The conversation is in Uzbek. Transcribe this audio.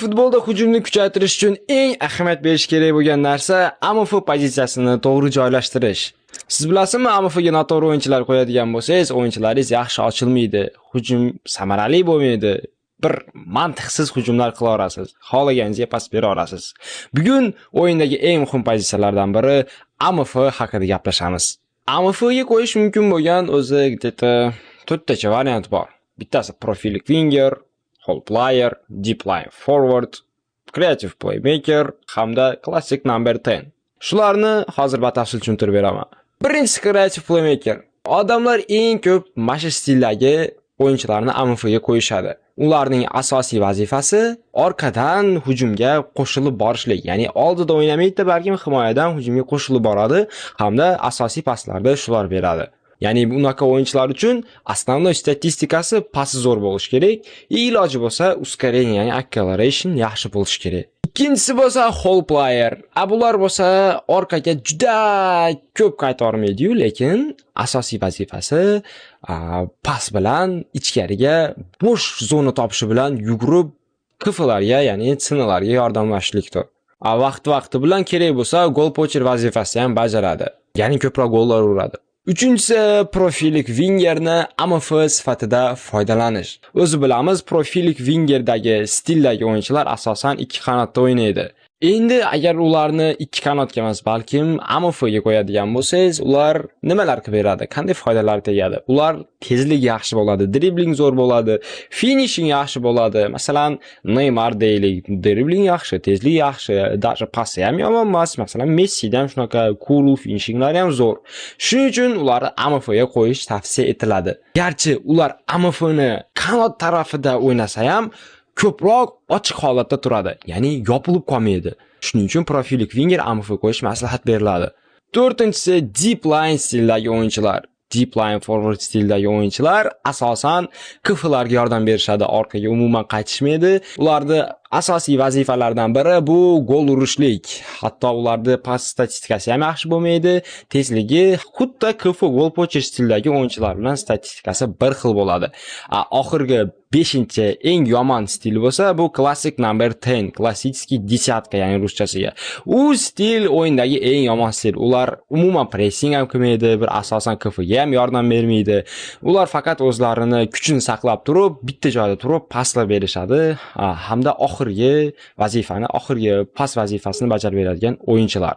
Futbolda hujumni kuchaytirish uchun eng ahamiyat berish kerak bo'lgan narsa AMF pozitsiyasini to'g'ri joylashtirish. Siz bilasizmi, AMFga noto'g'ri o'yinchilar qo'yadigan bo'lsangiz, o'yinchilaringiz yaxshi ochilmaydi, hujum samarali bo'lmaydi. Bir mantiqsiz hujumlar qila olasiz, xohlaganingizga pas bera olasiz. Bugun o'yindagi eng muhim pozitsiyalardan biri AMF haqida gaplashamiz. AMFga qo'yish mumkin bo'lgan o'zi 4 tacha variant bor. Bittasi profilik winger, hole player, deep line forward, creative playmaker hamda classic number 10. Shularni hozir batafsil tushuntirib beraman. Birinchisi creative playmaker. Odamlar eng ko'p mana stildagi o'yinchilarni AMFga qo'yishadi. Ularning asosiy vazifasi orqadan hujumga qo'shilib borishlik. Ya'ni oldida o'ynamaydi, balki himoyadan hujumga qo'shilib boradi hamda asosiy paslarni shular beradi. Ya'ni bunaqa o'yinchilar uchun основной statistikasi pasi zo'r bo'lishi kerak. Iloji bo'lsa, ускорение, ya'ni acceleration yaxshi bo'lishi kerak. Ikkinchisi bo'lsa hole player. Bular bo'lsa orqaga juda ko'p qayta olmaydi-yu, lekin asosiy vazifasi pas bilan ichkariga bo'sh zona topishi bilan yugurib qiflarga, ya'ni sinalarga yordamlashlikdir. Vaqti bilan kerak bo'lsa, gol pocher vazifasini ham bajaradi. Ya'ni ko'proq gollar uradi. Uchinchisi profilik wingerni AMF sifatida foydalanish. O'zi bilamiz, profilik wingerdagi stildagi o'yinchilar asosan ikki qanotda o'ynaydi. Endi agar ularni ikki qanotga emas, balkim AMFga qo'yadigan bo'lsangiz, ular nimalar qilib beradi? Qanday foydalar tegadi? Ular tezlik yaxshi bo'ladi, dribling zo'r bo'ladi, finishing yaxshi bo'ladi. Masalan, Neymar deylik, dribling yaxshi, tezlik yaxshi, даже pasi ham yomon emas. Masalan, Messi ham shunaqa cool, finishinglari ham zo'r. Shuning uchun ularni AMFga qo'yish tavsiya etiladi. Garchi ular AMFni qanot tarafida o'ynasa ham ko'proq ochiq holatda turadi, ya'ni yopilib qolmaydi. Shuning uchun profilik winger AMF qo'yish maslahat beriladi. To'rtinchisi deep line stildagi o'yinchilar. Deep line forward stildagi o'yinchilar asosan KFlarga yordam berishadi, orqaga umuman qaytishmaydi. Ularning asosiy vazifalaridan biri bu gol urishlik. Hatto ularning pas statistikasi ham yaxshi bo'lmaydi. Tezligi xuddi KF gol pocher stildagi o'yinchilar bilan statistikasi bir xil bo'ladi. Oxirgi 5-chi eng yomon stil bo'lsa, bu classic number 10, klassический десятка, ya'ni ruschasiga. U stil o'yindagi eng yomon stil. Ular umuman pressing ham qilmaydi, bir asosan KFga ham yordam bermaydi. Ular faqat o'zlarini kuchini saqlab turib, bitta joyda turib paslar berishadi, hamda oxirgi pas vazifasini bajarib beradigan o'yinchilar.